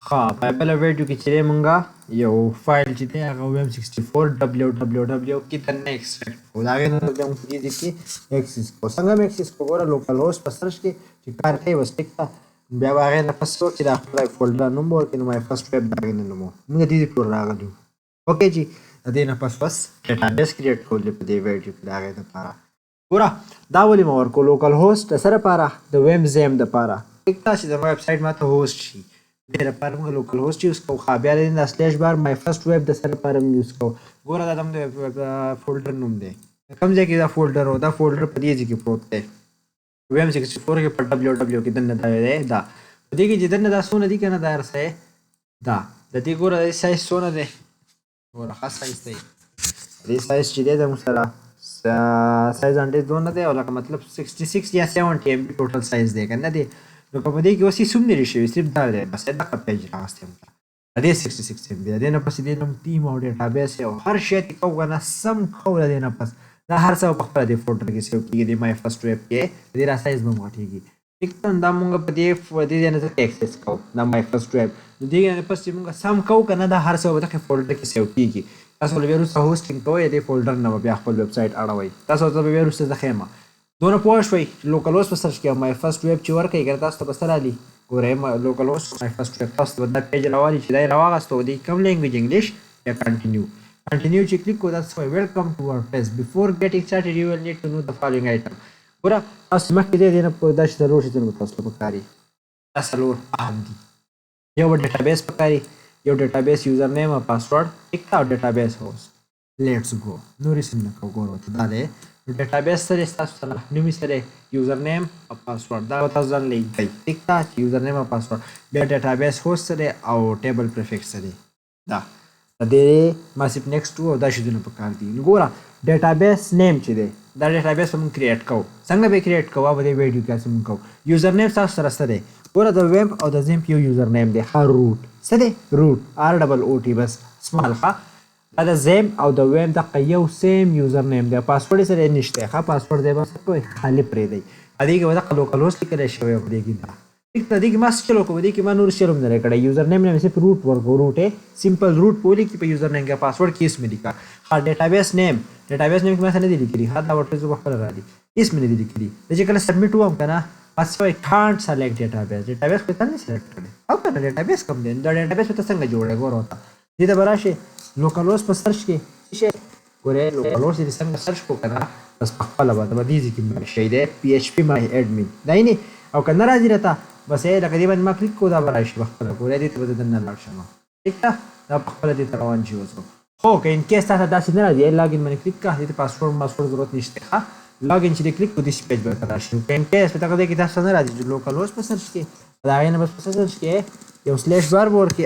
ها په بل ویډیو کې چې مونږه یو فایل چې دی هغه web64 www کې دنه ایکسټریکټ کوو دا غي نه د موږ دې کې ایکسس کو څنګه مې ایکسس کو ګوره لوکل هوست په سرچ کې چې کار کوي وسټیک ته بیا هغه نه پس چې دا خپل فولډر نوم ورکړي نو مای فرست ویب دا غي نه نوم موږ دې پور راغلو اوکې جی دې نه پس ډیټابیس کریټ کول په دې ویډیو کې دا غي د پاره ګوره دا ولې مور کو لوکل هوست سره پاره د ویب زیم د پاره یک تاسو د ویب سټ ماته هوست شي د لپاره موږ لوکل هوست یوز کوو خو بیا د سلیش بار مای فرست ویب د سره لپاره یوز کوو ګوره دا د فولډر نوم دی کوم ځای کې دا فولډر او دا فولډر په دې ځای کې پروت دی ویم 64 کې په www کې دنه دا دی دا په دې کې چې دنه دا سونه دي کنه دا ارسه دا د دې ګوره د سایز سونه دی ګوره خاص سایز دی دې سایز چې دی د مسره سایز انډې دونه دی او لکه مطلب 66 یا 70 MB ټوټل سایز دی کنه دی نو په دې کې اوسې سوم نه لري صرف دا دی بس دا پیج راغستم دا 66 MB دی نه پس دې نوم ټیم او ډیټابیس او هر شی ته کوغه سم کول دی نه پس دا هر څه په خپل دی فولډر کې سیو کیږي د مای فرست ویب کې دې را سایز به موټیږي ټیک دا موږ په دې نه څه ایکسس کوو دا مای فرست ویب دې نه پس موږ سم کوو کنه دا هر څه په فولډر کې سیو کیږي تاسو له ویروس هوستینګ کوی دې فولډر نه بیا خپل ویب سټ اړوي تاسو ته ویروس څه خېما دونه پوه شوي لوکل هوست په سرچ کې مای فرست ویب چې ورکړئ ګر تاسو ته بسره علي ګورئ لوکل هوست مای فرست ویب تاسو دا پیج راوالي چې دا راوغستو دې کوم لینګویج انګلیش یا کنټینیو چې کلیک کو that's why welcome to Wordpress before getting started you will need to know the following item ګوره تاسو مخکې دې نه په داسې ضرور شي چې تاسو په کاری تاسو ضرور اهم دي یو ډیټابیس په کاری یو ډیټابیس یوزر نیم او پاسورډ ټیک تا ډیټابیس هوست لیټس گو نو ریسن نه کو ګورو ته دا دی ډیټابیس سره تاسو سره نومي سره یوزر نیم او پاسورډ دا تاسو ځان لیکئ ټیک تا یوزر نیم او پاسورډ بیا ډیټابیس هوست سره او ټیبل پریفکس سره دا دې ما صرف نیکسټ او دا شیدونه په کار دي ګوره ډیټابیس نیم چې دی دا ډیټابیس موږ کریټ کوو څنګه به کریټ کوو په دې ویډیو کې موږ کوو یوزر نیم تاسو سره سره ګوره د ویب او د زیم یو یوزر نیم دی هر روټ څه دی روټ ROOT بس سمال ښه دا د زیم او د ویب د یو سیم یوزر نیم دی پاسورډ سره نشته ښه پاسورډ دی بس کوئی خالی پرې دی ا دې کې ودا لوکل هوست لیکل شوی په دې کې دا یک ته دې کې ما چلو کو دې کې ما نور شروع نه کړی یوزر نیم نه صرف روټ ورکو روټ سمپل روټ پولی کې په یوزر نیم کې پاسورډ کیس مې لیکا ها ډیټابیس نیم کې ما څه نه دی لیکلی ها دا ورته زه خپل را دي اس مې نه دی لیکلی چې کله سبمیټ ووم کنه بس وای کانټ سلیکټ ډیټابیس په تل نه سلیکټ کړي او کنه ډیټابیس کوم دی دا ډیټابیس په څنګه جوړه ګور وتا دې ته براشه لوکل هوست په سرچ کې شي ګوره لوکل هوست دې څنګه سرچ کو کنه بس په خپل باندې دې کې مې شي دی PHP my admin دا نه او کنه راځي راته بس یې لکه دې باندې ما کلیک کو دا براشي بخپل ګوره دې ته بدل نه لاړ شم ټیک ده دا خپل دې ته روان شي وسو خو که ان کیس تاسو داسې نه راځي لاګین باندې کلیک کړئ دې پاسورډ ضرورت نشته ها لاګین چې کلیک کو دې پیج به راشي که ان کیس پته کوي چې تاسو نه راځي لوکل هوست په سرچ کې دا غي نه بس په سرچ کې یو سلیش بار ورکې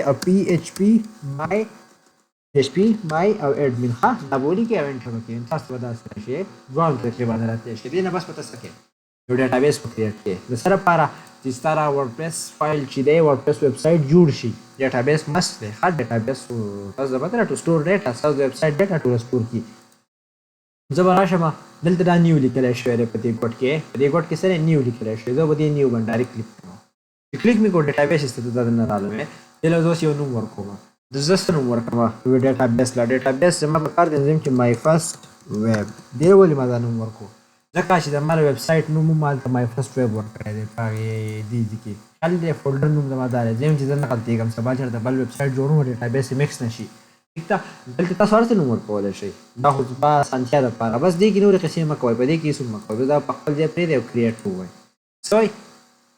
PHP my او admin ها دا بولی کې ایونت کې تاسو ودا سره شي ځوان تقریبا راځي چې دې نه بس پته سکے یو ډیټابیس په کریټ کې د سره لپاره چې ستاره وردپریس فایل چې دی وردپریس ویب سټ جوړ شي ډیټابیس مست دی هر ډیټابیس تاسو د بدر ټو سٹور ډیټا تاسو ویب سټ ډیټا ټو سٹور کی زبر راشمه دلته دا نیو لیکل شوی دی په دې کوډ کې سره نیو لیکل شوی دا به دې نیو باندې ډایرکټ کلیک کوم کلیک می کو ډیټابیس ست دا نه راځي دلته اوس یو نوم ورکوم د زست نوم ورکوم ډیټابیس زما په کار دې چې مای فرست ویب دی ولې ما دا نوم ورکوم ځکه چې د مال ویب سټ نوم مال ته مای فرست ویب ورکړی دی پاره دی کې خل دې فولډر نوم زما دار زم چې نه غلطي کوم سبا چې د بل ویب سټ جوړو ډیټابیس میکس نشي ټیک دلته تاسو ورته نوم ورکول شي دا خو با سانتیا ده پاره بس دې کې نور قسم مکوي په دې کې سم مکوي دا په خپل ځای پرې دی کریټ کوی سوي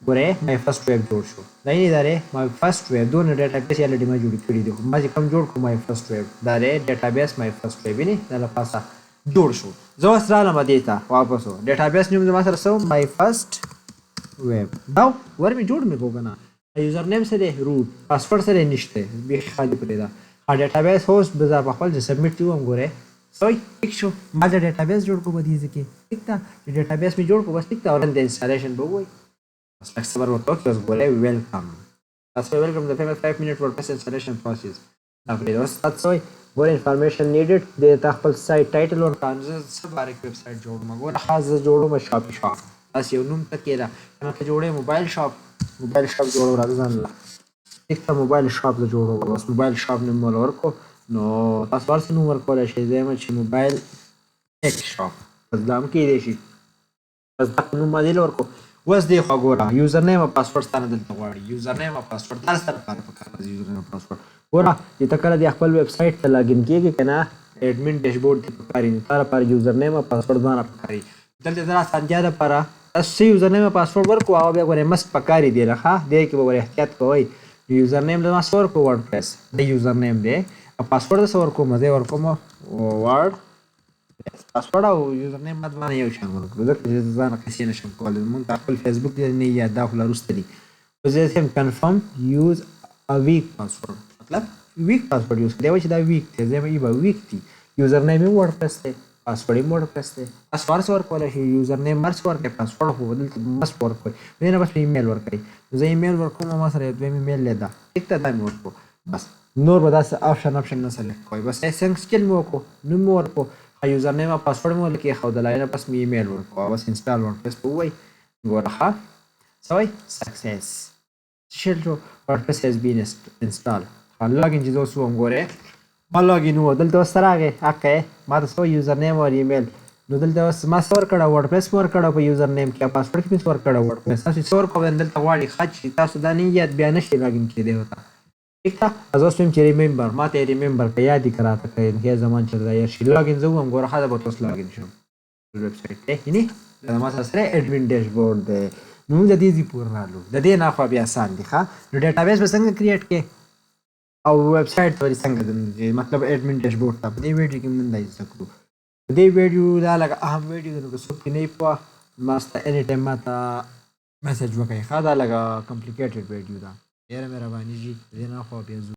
ګوره مای فرست ویب جوړ شو دا نه داره مای فرست ویب دوه ډیټابیس یې لړې ما جوړ کړی دی ما چې کوم جوړ کوم مای فرست ویب دا ډیټابیس مای فرست ویب نه دا لپاسه جوړ شو زه اوس رالم دې ته واپس ډیټابیس نوم زما سره سو مای فرست ویب دا ور می جوړ مې کوګنا یوزر نیم سره روټ پاسورډ سره نشته به خالی پرې دا ډیټابیس هوست به ځا په خپل سبمیټ کوم ګوره سوي ټیک شو ما د ډیټابیس جوړ کو بدی ځکه ټیک تا ډیټابیس می جوړ کو بس ټیک تا اور د انسټالیشن به وای بس اکثر ورته اوس ګوره ویلکم تاسو ویلکم د 5 minute WordPress installation process دا پرې اوس تاسو ګور انفارمیشن نیډډ د خپل سایت ټایټل اور کانزه سبارک ویب سټ جوړ مګور خاصه جوړو شاپي شاپ تاسو یو نوم تکیرا کنه جوړې موبایل شاپ جوړو راځه ځان ټیک ته موبایل شاپ زه جوړوم اوس موبایل شاپ نوم مې ورکړو نو تاسو هر څه نوم ورکولی شئ زه چې موبایل ټیک شاپ بس دا هم کیدی شي بس دغه نوم باندې ورکړو اوس دې خوا ګوره یوزر نیم او پاسورډ ستا نه دلته غواړي یوزر نیم او پاسورډ دا ستا لپاره پکار راځي یوزر نیم او پاسورډ ګوره چې ته کله د خپل ویب سایټ ته لاګین کېږي که نه ایډمن ډیشبورډ دې پکار وي تا لپاره یوزر نیم او پاسورډ دواړه پکار وي دلته زه اسانتیا دپاره تاسو څه یوزر نیم او پاسورډ ورکړو هغه بیا ګورئ مست پکار دي نه ښه دې کې به ګورئ احتیاط کوئ یوزر نیم زما څه ورکړو ورډپریس د یوزر نیم دی او پاسورډ څه ورکوم زه یې ورکوم ورډ پاسورډ او یوزر نیم باید باندې یو شان ورکړو ځکه چې زه ځان قصې نشم کولی مونږ ته خپل فیسبوک دی نه یاد دا خو لا وروسته دي اوس زه یم کنفرم یوز ا ویک پاسورډ مطلب ویک پاسورډ یوز کړی وای چې دا ویک دی زه یم به ویک دی یوزر نیم یې ورډپریس دی پاسورډ یې ورډپریس دی تاسو هر څه ورکولی شئ یوزر نیم هر څه ورکړئ پاسورډ خو دلته بس ورکوئ دې نه بس ایمیل ورکړئ زه ایمیل ورکوم ما سره یو دویم ایمیل دی دا ټیک ته دا مې ورکړو بس نور به داسې آپشن نه سلیکټ کوئ بس څنګه سکیل مې وکړو نوم مې ورکړو یوزر نیم او پاسورډ مې ولکېښودلی نه بس مې ایمیل ورکړو بس انسټال ورډپریس به ووایي ګوره ښه څه وایي سکسیس شل شو ورډپریس هیز بین انسټال لاګین چې زه اوس ووم ګورې ما لاګین وو دلته اوس ته راغی حقه ما ته څه وایي یوزر نیم او ایمیل نو دلته اوس ما څه ورکړه ورډپریس مې ورکړه په یوزر نیم کې او پاسورډ کې مې څه ورکړه ورډپریس تاسو څه ورکوئ دلته غواړي ښه چې تاسو دا نه یاد بیا نشئ لاګین کېدی ورته ٹھیک تھا از اوس ویم چې ریممبر ما ته ریممبر که یاد یې که راته که انکې زمان چې دا یاد شي لاګین زه ووایم ګوره ښه ده به ته اوس لاګین شم ویب سایټ دی یعنې دا زما سره سره ایډمن ډیشبورډ دی نو موږ د دې ځای پورې رالو د دې نه خوا بیا آسان دي ښه نو ډیټابیس به څنګه کریټ کړې او ویب سایټ ته څنګه ځو مطلب ایډمن ډیشبورډ ته په دې ویډیو کې موږ دا زده کړو په دې ویډیو دا لږ اهم ویډیو دی نو که څوک پرې نه وي پوه ما سته اني ټایم ما ته میسج وکړئ ښه دا لږه کمپلیکیټډ ویډیو ده ډېره مهرباني جي دې نه خوا بیا ځو